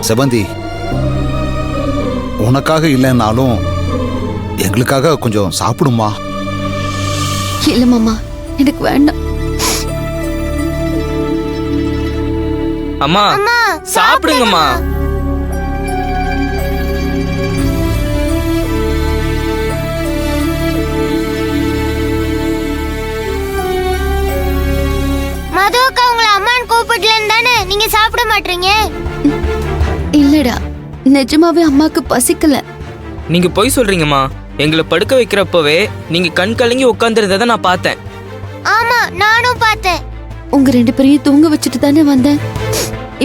செவந்தி, உனக்காக இல்லைன்னாலும் எங்களுக்காக கொஞ்சம் சாப்பிடுமா? இல்ல மாமா, எனக்கு வேண்டாம். அம்மா சாப்பிடுங்கம்மா. மதுவுக்கு உங்களை அம்மான்னு கூப்பிடலன்னு தானே நீங்க சாப்பிட மாட்டீங்க? இல்லடா, நிஜமாவே அம்மாக்கு பசிக்கல. நீங்க பொய் சொல்றீங்கம்மா. எங்களை படுக்க வைக்கிறப்பவே நீங்க கண் கலங்கி உட்கார்ந்துருந்ததை நான் பார்த்தேன். ஆமா, நானும் பார்த்தேன். உங்க 2 பேரையும் தூங்க வச்சுட்டு தானே வந்தேன்.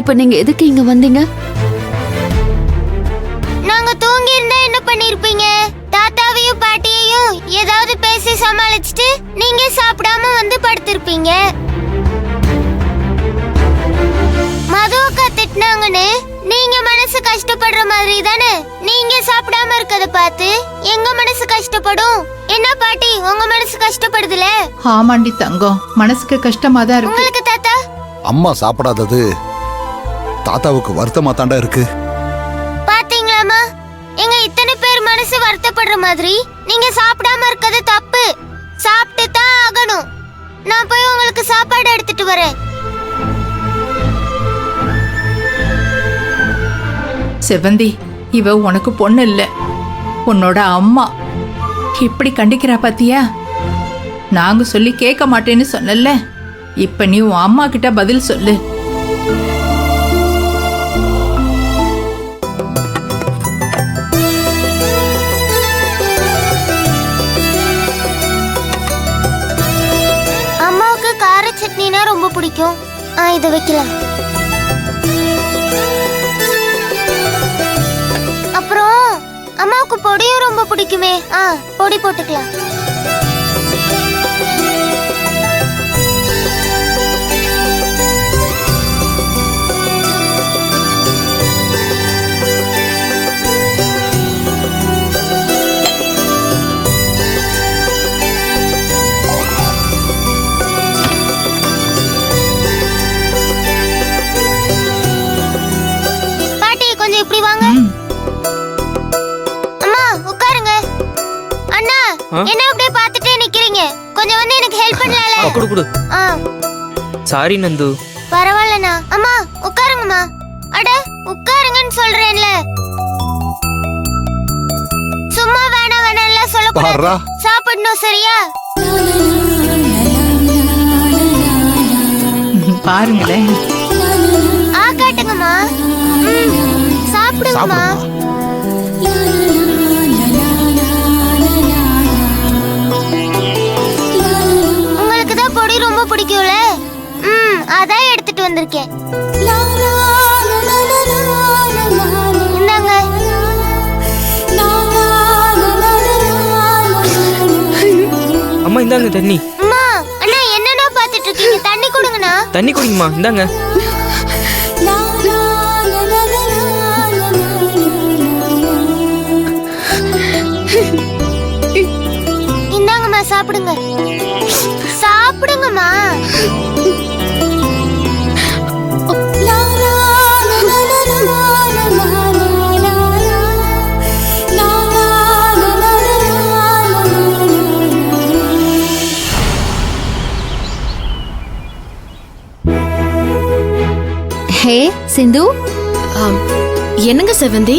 இப்ப நீங்க எதுக்கு இங்க வந்தீங்க? நாங்க தூங்கி இருந்தா என்ன பண்ணிருப்பீங்க? தாத்தாவையும் பாட்டியையும் ஏதாவது பேசி சமாளிச்சுட்டு நீங்க சாப்பிடாம வந்து படுத்திருப்பீங்க. மதுவுக்கா திட்டினாங்கன்னு நீங்க மனசு கஷ்டப்படுற மாதிரி தானே நீங்க சாப்பிடாம இருக்கத பார்த்து எங்க மனசு கஷ்டப்படும். என்ன பாட்டி, உங்க மனசு கஷ்டப்படுதுல? ஆமாண்டி தங்கம், மனசுக்கு கஷ்டமா தான் இருக்கு. உங்களுக்கு தாத்தா? அம்மா சாப்பிடாதது தாத்தாவுக்கு வருத்தமா தாண்டா இருக்கு. பாத்தீங்களாமா, எங்க இத்தனை பேர் மனசு வருத்தப்படுற மாதிரி நீங்க சாப்பிடாம இருக்கிறது தப்பு. சாப்பிட்டு தான் ஆகணும். நான் போய் உங்களுக்கு சாப்பாடு எடுத்துட்டு வரேன். செவந்தி, இவ உனக்கு பொண்ணு இல்ல, உன்னோட அம்மா. இப்படி கண்டிக்கிறா பாத்தியா? நாங்க சொல்லி கேட்க மாட்டேன்னு சொன்னல, இப்ப நீ உன் அம்மா கிட்ட பதில் சொல்லு. அம்மாவுக்கு கார சட்னினா ரொம்ப பிடிக்கும். இதை வைக்கலாம். அப்புறம் அம்மாவுக்கு பொடியும் ரொம்ப பிடிக்குமே. பொடி போட்டுக்கலாம். பாட்டி, கொஞ்சம் இப்படி வாங்க. என்ன அப்படியே பார்த்துட்டே நிக்கிறீங்க? கொஞ்சம் வந்து எனக்கு ஹெல்ப் பண்ணலாம்ல? குடு குடு. சாரி நந்து. பரவாயில்லண்ணா. அம்மா உட்காருங்கம்மா. அட உட்காருங்கன்னு சொல்றேன்ல. சும்மா வேணா வேணாம்ல சொல்லக்கூடாது. சாப்பிடணும், சரியா? பாருங்களேன். காட்டுங்கம்மா. சாப்பிடுங்கம்மா. பொடி ரொம்ப பிடிக்கும்ல, அதான் எடுத்துட்டு வந்திருக்கேன். இந்தாங்க. அம்மா இந்தாங்க தண்ணி. அம்மா, அண்ணா என்னன்னா பாத்துட்டு இருக்கீங்க? தண்ணி கொடுங்கண்ணா. தண்ணி குடிங்கம்மா, இந்தாங்க. இந்தாங்கம்மா, சாப்பிடுங்க. சாப்பிடுங்கம்மா. ஹே சிந்து. என்னங்க செவந்தி?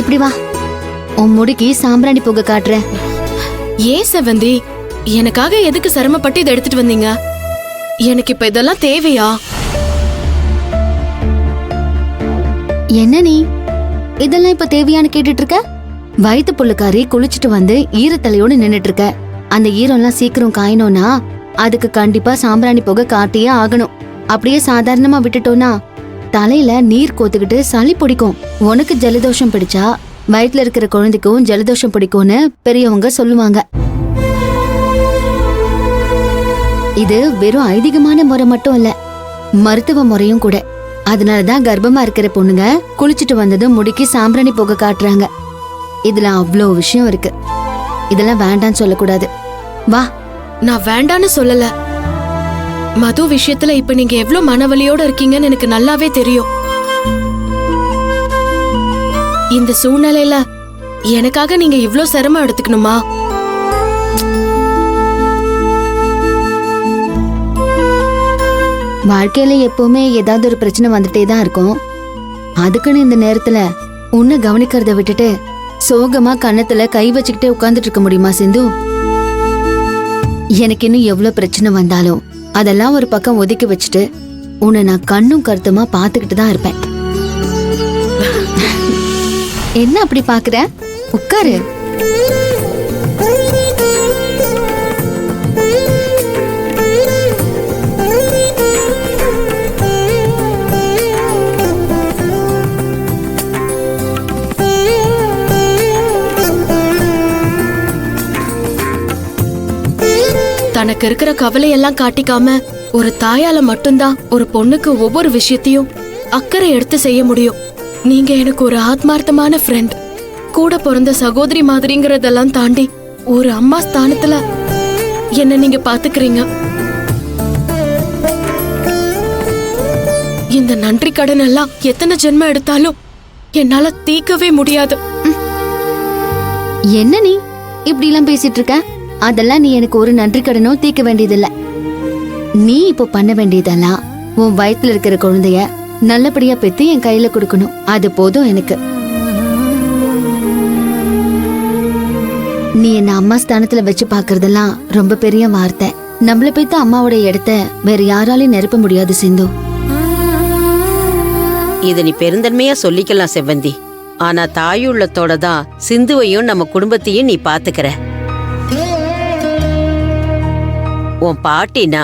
இப்படி வா, உன் முடிக்கு சாம்பிராணி புகை காட்டுறேன். ஏன் செவந்தி, எனக்காக எதுக்கு சிரமப்பட்டு இதை எடுத்துட்டு வந்தீங்க? எனக்கு இப்ப இதெல்லாம் தேவையா? என்ன நீ இதெல்லாம் இப்ப தேவையான்னு கேட்டுட்டு இருக்க? வயிற்று புள்ளுக்காரி குளிச்சுட்டு வந்து ஈரத்தலையோடு நின்னுட்டு இருக்க. அந்த ஈரம்லாம் சீக்கிரம் காயணும்னா அதுக்கு கண்டிப்பா சாம்பிராணி புகை காட்டியே ஆகணும். அப்படியே சாதாரணமா விட்டுட்டோம்னா தலையில நீர் கோத்துக்கிட்டு சளி பிடிக்கும். உனக்கு ஜலதோஷம் பிடிச்சா வயிற்றுல இருக்கிற குழந்தைக்கும் ஜலதோஷம் பிடிக்கும்னு பெரியவங்க சொல்லுவாங்க. இது வெறும் ஐதீகமான முறை மட்டும் இல்ல, மருத்துவ முறையும் கூட. அதனாலதான் கர்ப்பமா இருக்கிற பொண்ணுங்க குளிச்சுட்டு வந்ததும் முடிக்கு சாம்பிராணி புகை காட்டுறாங்க. இதுல அவ்வளோ விஷயம் இருக்கு. இதெல்லாம் வேண்டான்னு சொல்லக்கூடாது. வா. நான் வேண்டான்னு சொல்லல. மது விஷயத்துல இப்ப நீங்க எவ்வளவு மனவலியோட இருக்கீங்கன்னு எனக்கு நல்லாவே தெரியும். இந்த சூழ்நிலையில எனக்காக நீங்க இவ்ளோ சிரமம் எடுத்துக்கணுமா? வாழ்க்கையில எப்பவுமே ஏதாவது ஒரு பிரச்சனை வந்துட்டே தான் இருக்கும். அதுக்குன்னு இந்த நேரத்துல உன்னை கவனிக்கிறத விட்டுட்டு சோகமா கன்னத்துல கை வச்சுக்கிட்டே உட்கார்ந்துட்டு இருக்க முடியுமா சிந்து? எனக்கு இன்னும் எவ்வளவு பிரச்சனை வந்தாலும் அதெல்லாம் ஒரு பக்கம் ஒதுக்கி வச்சுட்டு உன்னை நான் கண்ணும் கருத்துமா பாத்துக்கிட்டு தான் இருப்பேன். என்ன அப்படி பாக்குற? உட்காரு. தனக்கு இருக்கிற கவலையெல்லாம் காட்டிக்காம ஒரு தாயால மட்டும்தான் ஒரு பொண்ணுக்கு ஒவ்வொரு விஷயத்தையும் அக்கறை எடுத்து செய்ய முடியும். நீங்க எனக்கு ஒரு ஆத்மார்த்தமான ஃப்ரெண்ட், கூட பிறந்த சகோதரி மாதிரிங்கிறதெல்லாம் தாண்டி ஒரு அம்மா ஸ்தானத்துல என்ன நீங்க பாத்துக்கிறீங்க. இந்த நன்றி கடன் எல்லாம் எத்தனை ஜென்மம் எடுத்தாலும் என்னால தீர்க்கவே முடியாது. என்ன நீ இப்படி எல்லாம் பேசிட்டு இருக்க? அதெல்லாம் நீ எனக்கு ஒரு நன்றி கடனோ தீர்க்க வேண்டியதில்ல. நீ இப்போ பண்ண வேண்டியதெல்லாம் உன் வயித்துல இருக்கிற குழந்தைய நல்லபடியா பெத்து என் கையில கொடுக்கணும். அது போதும் எனக்கு. நீ என்ன அம்மா ஸ்தானத்துல வச்சு பாக்குறதெல்லாம் ரொம்ப பெரிய வார்த்தை. நம்மள பெத்த அம்மாவோட இடத்த வேற யாராலையும் நிரப்ப முடியாது சிந்து. இத நீ பெருந்தன்மையா சொல்லிக்கலாம் செவ்வந்தி. ஆனா தாயுள்ளத்தோட தான் சிந்துவையும் நம்ம குடும்பத்தையும் நீ பாத்துக்கிற. உன் பாட்டினா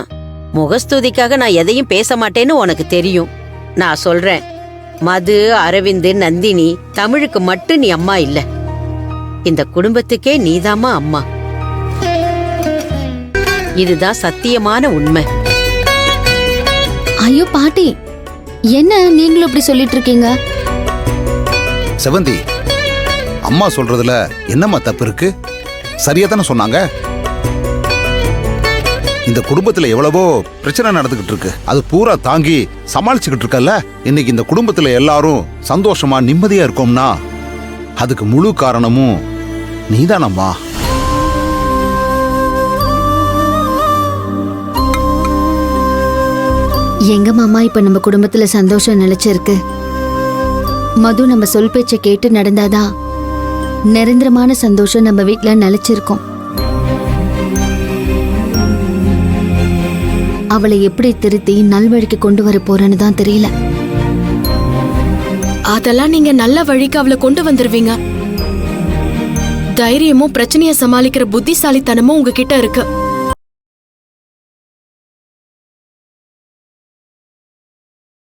முகஸ்துதிக்காக நான் எதையும் பேச மாட்டேன்னு உனக்கு தெரியும். நான் சொல்றேன், மது, அரவிந்த், நந்தினி, தமிழுக்கு மட்டும் நீ அம்மா இல்ல, இந்த குடும்பத்துக்கே நீதாம்மா அம்மா. இதுதான் சத்தியமான உண்மை. ஐயோ பாட்டி, என்ன நீங்களும் இப்படி சொல்லிட்டு இருக்கீங்க? செவந்தி, அம்மா சொல்றதுல என்னம்மா தப்பு இருக்கு? சரியா தானே சொன்னாங்க. இந்த குடும்பத்துல எவ்வளவோ பிரச்சனை நடந்துகிட்டு இருக்கு. அது பூரா தாங்கி சமாளிச்சுக்கிட்டு இருக்கல்ல. இன்னைக்கு இந்த குடும்பத்துல எல்லாரும் சந்தோஷமா நிம்மதியா இருக்கோம்னா அதுக்கு முழு காரணமும் நீதானம்மா. எங்க மாமா இப்ப நம்ம குடும்பத்துல சந்தோஷம் நிலைச்சிருக்கு. மது நம்ம சொல் பேச்ச கேட்டு நடந்தாதான் நிரந்தரமான சந்தோஷம் நம்ம வீட்டுல நிலைச்சிருக்கோம். அவளை எப்படி திருத்தி நல்வழிக்கு கொண்டு வர போறேன்னு தான் தெரியல. அதெல்லாம் நீங்க நல்ல வழிக்கு அவளை கொண்டு வந்துருவீங்க. தைரியமும் பிரச்சனைய சமாளிக்கிற புத்திசாலித்தனமும் உங்ககிட்ட இருக்கு.